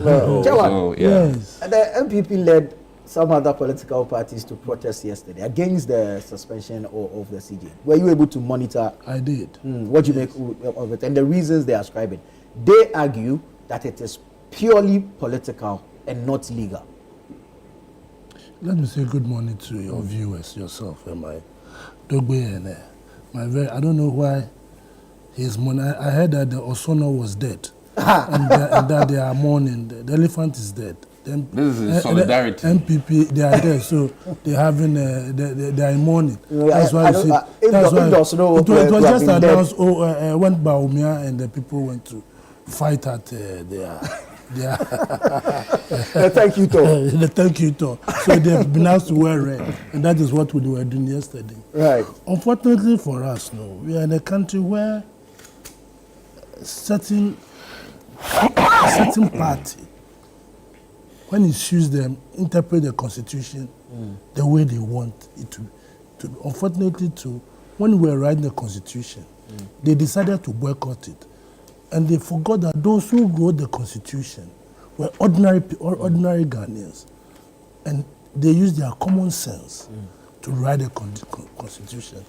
Yes. The MPP led some other political parties to protest yesterday against the suspension of the CJ. Were you able to monitor? I did. What do you make of it? And the reasons they ascribe it. They argue that it is purely political and not legal. Let me say good morning to your viewers, yourself, and my Dogbe and I don't know why his money. I heard that the Osono was dead, and that they are mourning. The elephant is dead. This is solidarity. The MPP, they are there, so they're having they are in mourning. That's why you see. That's why it was just announced. When Baumia and the people went to fight at their. Thank you, Tom. Thank you, Tom. So they've been asked to wear red, and that is what we were doing yesterday. Right. Unfortunately for us, we are in a country where certain party, when it suits them, interpret the constitution the way they want it to. Unfortunately, when we were writing the constitution, they decided to boycott it. And they forgot that those who wrote the constitution were ordinary Ghanaians. And they used their common sense to write the constitution.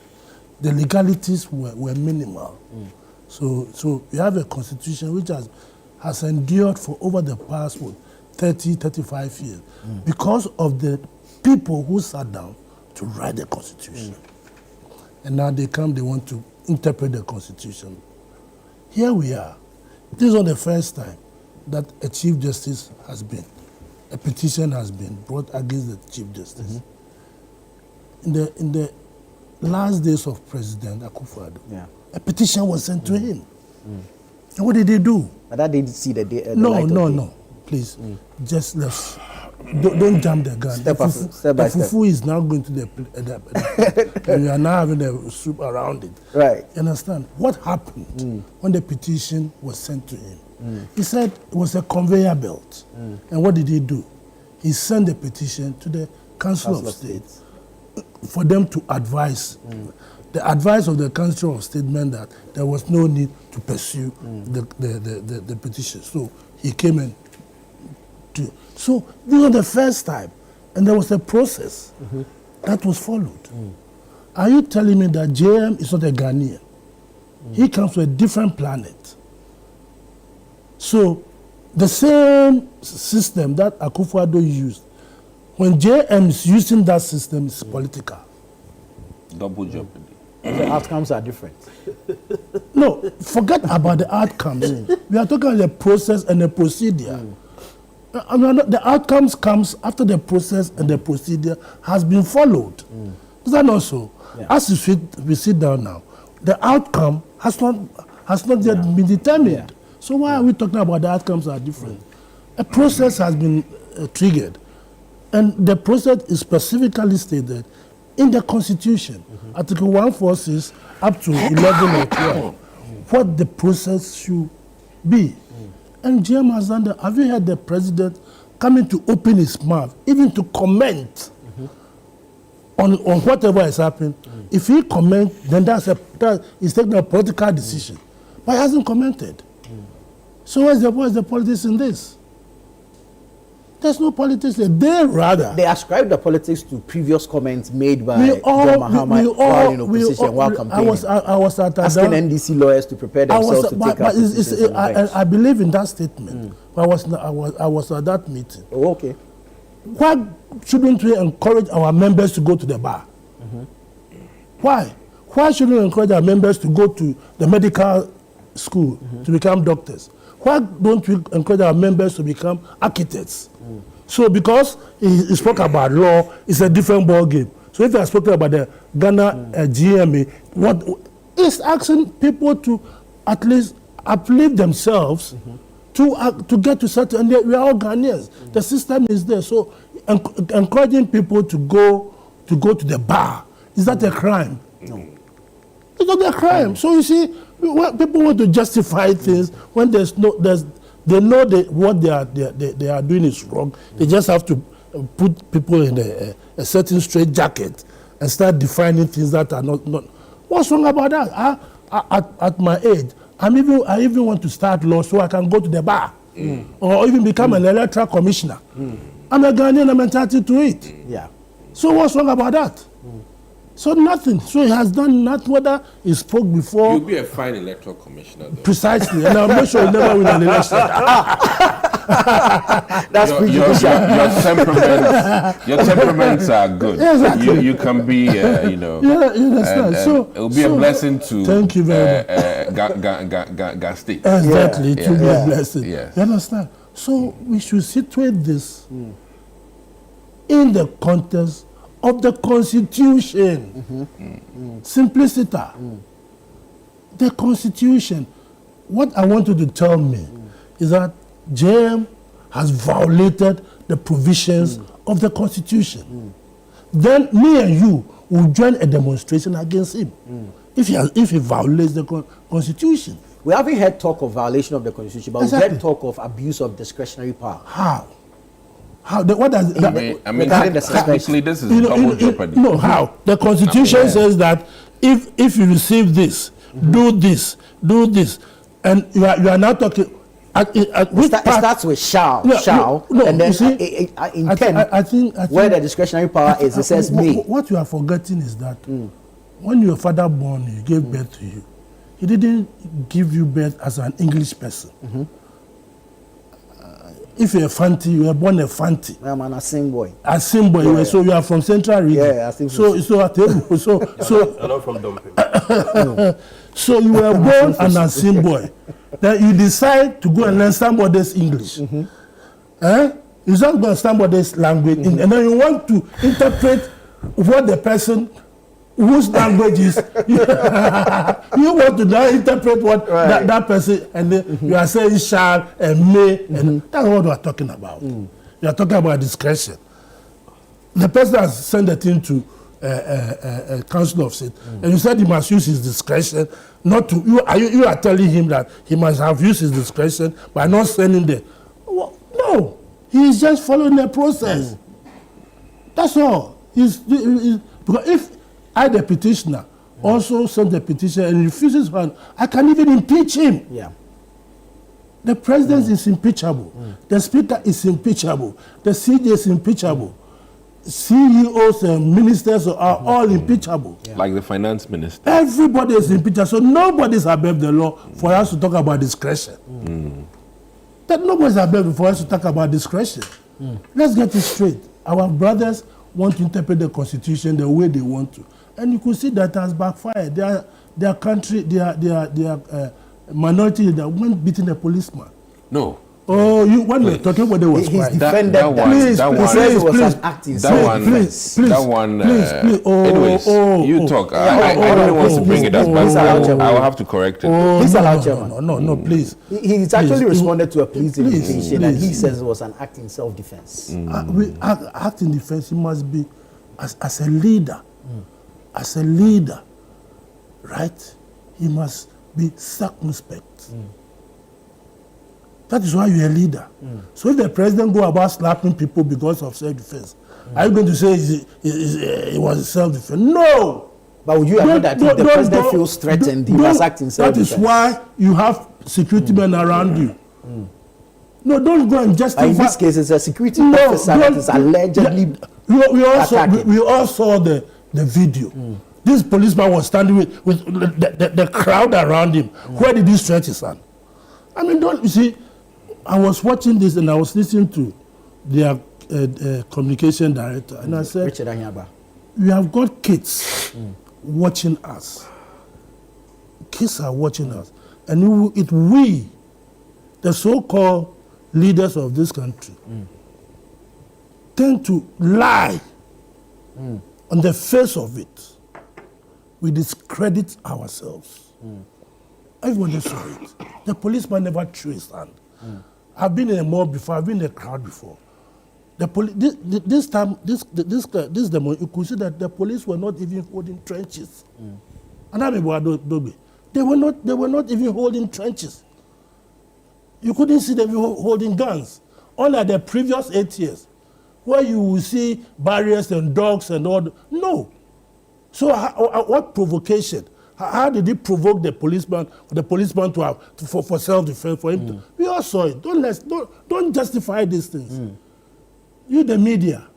The legalities were minimal. So we have a constitution which has endured for over the past 30, 35 years because of the people who sat down to write the constitution. And now they want to interpret the constitution. Here we are. This is not the first time that a Chief Justice a petition has been brought against the Chief Justice. In the last days of President Akufo-Addo, a petition was sent to him. And what did they do? But that didn't see the day. No. Please, just don't jump the gun. Step by step. Fufu is now going to the and we are now having the soup around it. Right. You understand? What happened when the petition was sent to him? He said it was a conveyor belt. And what did he do? He sent the petition to the Council of State for them to advise. The advice of the Council of State meant that there was no need to pursue the petition. So he came in. So this was the first time, and there was a process that was followed. Are you telling me that JM is not a Ghanaian? He comes from a different planet. So the same system that Akufo-Addo used, when JM is using that system, it's political. Double jeopardy. The outcomes are different. No, forget about the outcomes. We are talking about the process and the procedure. The outcomes comes after the process and the procedure has been followed. Is that not so? Yeah. As we sit down now, the outcome has not yet been determined. Yeah. So why are we talking about the outcomes are different? A process has been triggered, and the process is specifically stated in the Constitution, Article 146 up to 11 or 12, what the process should be. And GM has done that. Have you heard the president coming to open his mouth, even to comment on whatever is happening? If he comments, then he's taking a political decision. But he hasn't commented. So what's the politics in this? There's no politics there. They ascribe the politics to previous comments made by Mahama while in opposition, while campaigning. I was asking NDC lawyers to prepare themselves to take up. I believe in that statement. I was at that meeting. Oh, okay. Why shouldn't we encourage our members to go to the bar? Why? Why shouldn't we encourage our members to go to the medical school to become doctors? Why don't we encourage our members to become architects? So because he spoke about law, it's a different ball game. So if he has spoken about the Ghana GMA, what is asking people to at least uplift themselves to get to certain, and we are all Ghanaians. The system is there. So encouraging people to go to the bar, is that a crime? No. It's not a crime. So you see, people want to justify things when they know what they are doing is wrong. They just have to put people in a certain straight jacket and start defining things that are not. What's wrong about that? At my age, I even want to start law so I can go to the bar. or even become an electoral commissioner. I'm a Ghanaian, I'm entitled to it. Yeah. So what's wrong about that? So nothing. So he has done nothing, whether he spoke before. You'll be a fine electoral commissioner, though. Precisely, and I'm not sure he'll never win an election. That's prejudicial. Your temperaments are good. Exactly. You can be, you know. Yeah, you understand. So it'll be a blessing to. Thank you very Gas State. Exactly, it will be a blessing. Yeah. You understand? So we should situate this in the context of the Constitution. Simplicity. The Constitution. What I want you to tell me is that JM has violated the provisions of the Constitution. Then me and you will join a demonstration against him if he violates the Constitution. We haven't heard talk of violation of the Constitution, but Exactly. we've heard talk of abuse of discretionary power. How? What does I mean, Regarding the technically, this is you know, double jeopardy. No, how? The Constitution says that if you receive this, do this, and you are now talking. It starts with shall, and then you see, intent, I think where the discretionary power is, it says may. What you are forgetting is that when your father born you, gave birth to you, he didn't give you birth as an English person. If you're a Fanti, you were born a Fanti. I'm an Asim boy. Asim boy, Yeah. so you are from Central Region. Yeah, Asim. So at table, so I'm not from Dumping. so you were born an Asim boy. Then you decide to go and learn somebody's English. You don't go and learn somebody's language, and then you want to interpret what the person whose language is. You want to now interpret what that person, and then you are saying shall and may, and that's what we are talking about. You are talking about discretion. The person has sent the thing to a council of state, and you said he must use his discretion not to. You are telling him that he must have used his discretion by not sending the. Well, no, he is just following the process. That's all. Because if I, the petitioner, also send the petition and refuses one, I can even impeach him. Yeah. The president is impeachable. The speaker is impeachable. The CJ is impeachable. CEOs and ministers are all impeachable. Like the finance minister. Everybody is impeachable. So nobody is above the law for us to talk about discretion. That nobody is above for us to talk about discretion. Let's get it straight. Our brothers want to interpret the Constitution the way they want to. And you could see that has backfired. Their country, their minority that went beating a policeman. No. Oh, when we're talking about the was He's quiet. defended that one- Please, that he one- says it was please, an act in That self-defense. one, that one. Anyways, you talk. I don't want to bring it up, but I will have to correct it. Please allow Chairman. No, please. He's actually Please, responded to a police please, invitation, and he please. says it was an act in self-defense. We act in defense. He must be as a leader. As a leader, right? He must be circumspect. That is why you're a leader. So if the president go about slapping people because of self-defense, are you going to say it was self-defense? No. But would you admit that if the president feels threatened, he must act in self-defense? That is why you have security men around you. No, don't go and justify. But in this case, it's a security officer that is allegedly attacking. We all saw the video. This policeman was standing with the crowd around him. Where did he stretch his hand? I mean, don't you see? I was watching this and I was listening to their communication director, and I said, Richard Anyaba. we have got kids watching us. Kids are watching us. And we, the so-called leaders of this country, tend to lie on the face of it. We discredit ourselves. Everybody saw it. The policeman never threw his hand. I've been in a mob before, I've been in a crowd before. This demo, you could see that the police were not even holding trenches. And I mean, they were not even holding trenches. You couldn't see them holding guns. Unlike the previous 8 years, where you will see barriers and dogs and all. No. So what provocation How did he provoke the policeman to have for self-defense for him to? We all saw it. Don't justify these things. You, the media,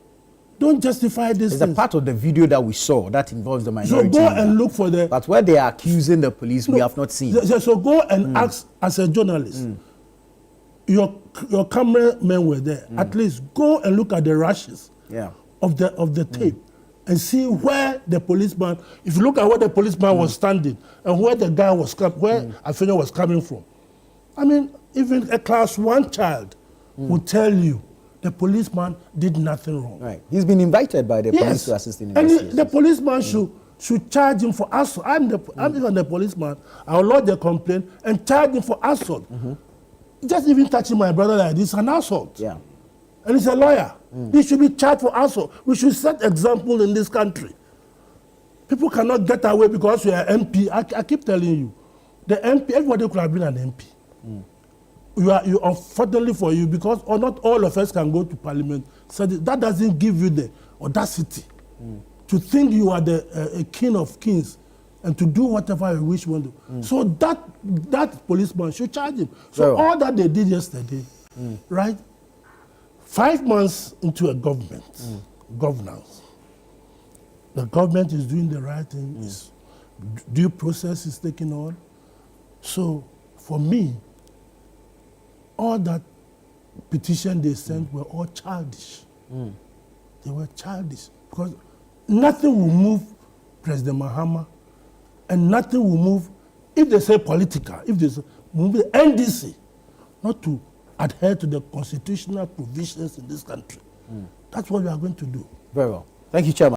don't justify these things. It's a part of the video that we saw that involves the minority. So go and look for the. But where they are accusing the police, we have not seen. So go and ask as a journalist. Your cameramen were there. At least go and look at the rushes of the tape and see where the policeman. If you look at where the policeman was standing and where the guy was Afeni was coming from, I mean, even a class 1 child would tell you the policeman did nothing wrong. Right. He's been invited by the police to assist in investigations. And the policeman should charge him for assault. I'm even the policeman. I'll lodge a complaint and charge him for assault. Just even touching my brother like this is an assault. Yeah. And he's a lawyer. He should be charged for assault. We should set example in this country. People cannot get away because we are MP. I keep telling you, the MP, everybody could have been an MP. You unfortunately for you, because not all of us can go to parliament. So that doesn't give you the audacity to think you are the king of kings and to do whatever you wish you want to. So that policeman should charge him. So all that they did yesterday, right? 5 months into a governance, the government is doing the right thing. Due process is taking on. So for me, all that petition they sent were all childish. They were childish because nothing will move President Mahama, and nothing will move, if they say political, if they say move the NDC, not to adhere to the constitutional provisions in this country. That's what we are going to do. Very well. Thank you, Chairman.